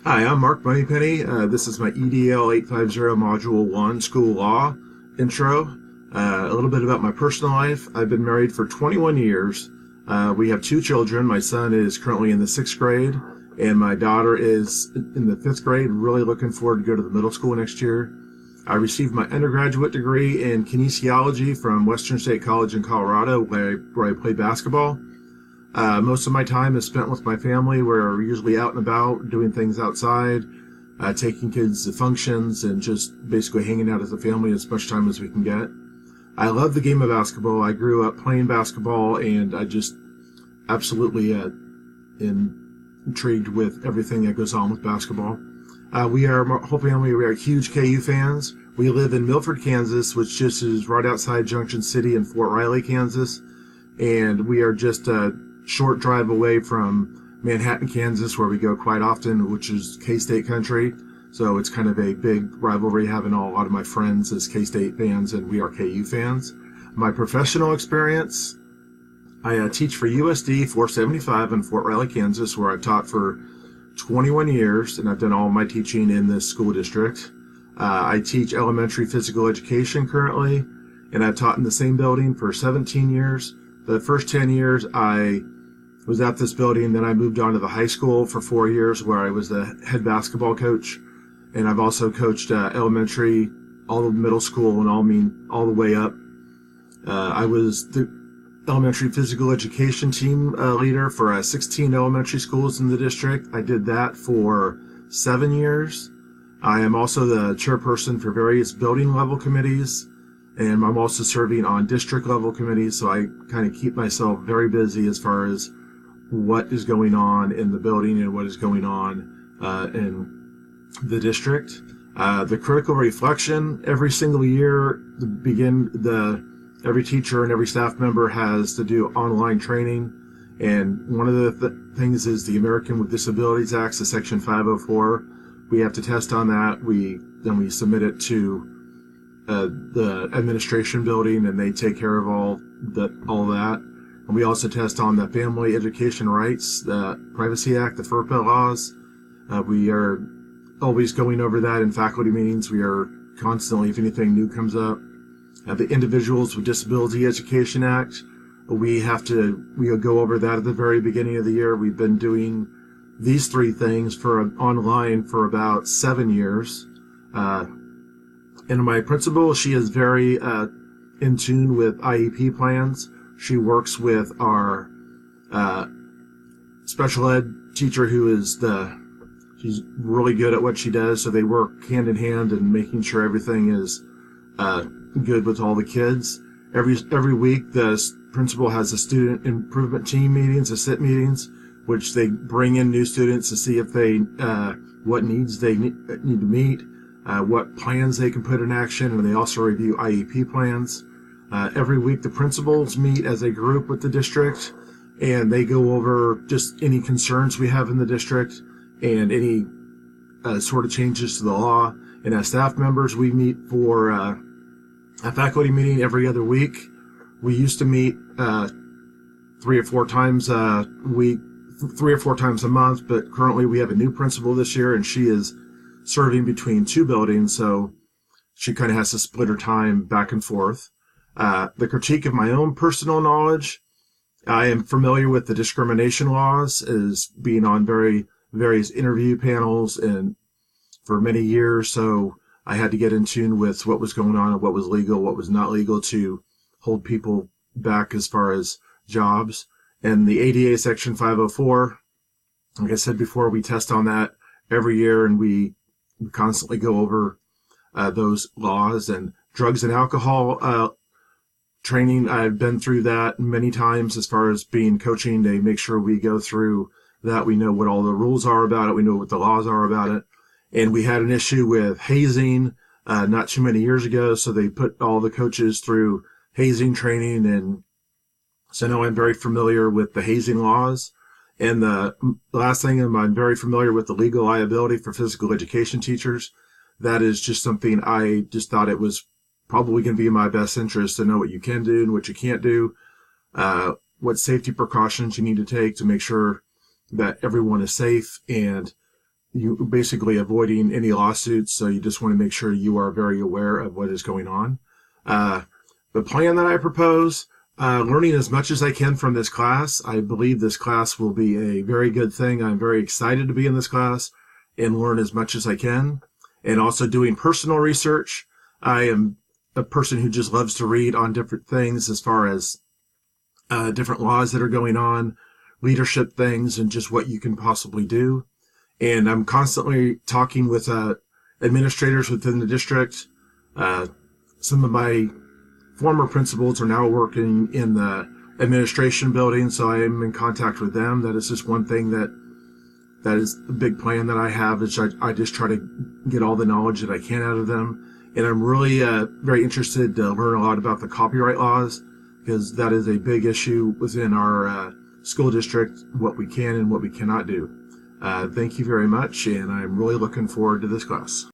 Hi, I'm Mark Moneypenny. This is my EDL 850 Module 1 School Law intro. A little bit about my personal life. I've been married for 21 years. We have two children. My son is currently in the 6th grade, and my daughter is in the 5th grade, really looking forward to go to the middle school next year. I received my undergraduate degree in kinesiology from Western State College in Colorado, where I played basketball. Most of my time is spent with my family. We're usually out and about, doing things outside, taking kids to functions, and just basically hanging out as a family as much time as we can get. I love the game of basketball. I grew up playing basketball, and I just absolutely intrigued with everything that goes on with basketball. My whole family, we are huge KU fans. We live in Milford, Kansas, which just is right outside Junction City and Fort Riley, Kansas. And we are just short drive away from Manhattan, Kansas, where we go quite often, which is K-State country. So it's kind of a big rivalry, having a lot of my friends as K-State fans, and we are KU fans. My professional experience, I teach for USD 475 in Fort Riley, Kansas, where I've taught for 21 years, and I've done all my teaching in this school district. I teach elementary physical education currently, and I've taught in the same building for 17 years. The first 10 years, I was at this building. Then I moved on to the high school for 4 years, where I was the head basketball coach. And I've also coached elementary, all the middle school, and all the way up. I was the elementary physical education team leader for 16 elementary schools in the district. I did that for 7 years. I am also the chairperson for various building level committees. And I'm also serving on district level committees, so I kind of keep myself very busy as far as what is going on in the building and what is going on in the district. The critical reflection every single year, every teacher and every staff member has to do online training. And one of the things is the American with Disabilities Act, the Section 504. We have to test on that. Then we submit it to the administration building, and they take care of all that. And we also test on the Family Education Rights, the Privacy Act, the FERPA laws. We are always going over that in faculty meetings. We are constantly, if anything new comes up. The Individuals with Disability Education Act, we go over that at the very beginning of the year. We've been doing these three things online for about 7 years. And my principal, she is very in tune with IEP plans. She works with our special ed teacher, she's really good at what she does. So they work hand in hand in making sure everything is good with all the kids. Every week, the principal has a student improvement team meetings, the SIT meetings, which they bring in new students to see if what needs they need to meet. What plans they can put in action, and they also review IEP plans. Every week the principals meet as a group with the district, and they go over just any concerns we have in the district and any sort of changes to the law. And as staff members, we meet for a faculty meeting every other week. We used to meet 3 or 4 times a week, 3 or 4 times a month, but currently we have a new principal this year, and she is serving between 2 buildings, so she kind of has to split her time back and forth. The critique of my own personal knowledge, I am familiar with the discrimination laws, as being on various interview panels and for many years, so I had to get in tune with what was going on and what was legal, what was not legal to hold people back as far as jobs. And the ADA Section 504, like I said before, we test on that every year, and we constantly go over those laws. And drugs and alcohol training, I've been through that many times as far as being coaching. They make sure we go through that. We know what all the rules are about it. We know what the laws are about it. And we had an issue with hazing not too many years ago, so they put all the coaches through hazing training. And so now I'm very familiar with the hazing laws. And the last thing, I'm very familiar with the legal liability for physical education teachers. That is just something I just thought it was probably going to be in my best interest to know what you can do and what you can't do, what safety precautions you need to take to make sure that everyone is safe. And you basically avoiding any lawsuits. So you just want to make sure you are very aware of what is going on. The plan that I propose, learning as much as I can from this class. I believe this class will be a very good thing. I'm very excited to be in this class and learn as much as I can. And also doing personal research. I am a person who just loves to read on different things as far as different laws that are going on, leadership things, and just what you can possibly do. And I'm constantly talking with administrators within the district. Some of my former principals are now working in the administration building, so I am in contact with them. That is just one thing that is a big plan that I have, is I just try to get all the knowledge that I can out of them. And I'm really very interested to learn a lot about the copyright laws, because that is a big issue within our school district, what we can and what we cannot do. Thank you very much, and I'm really looking forward to this class.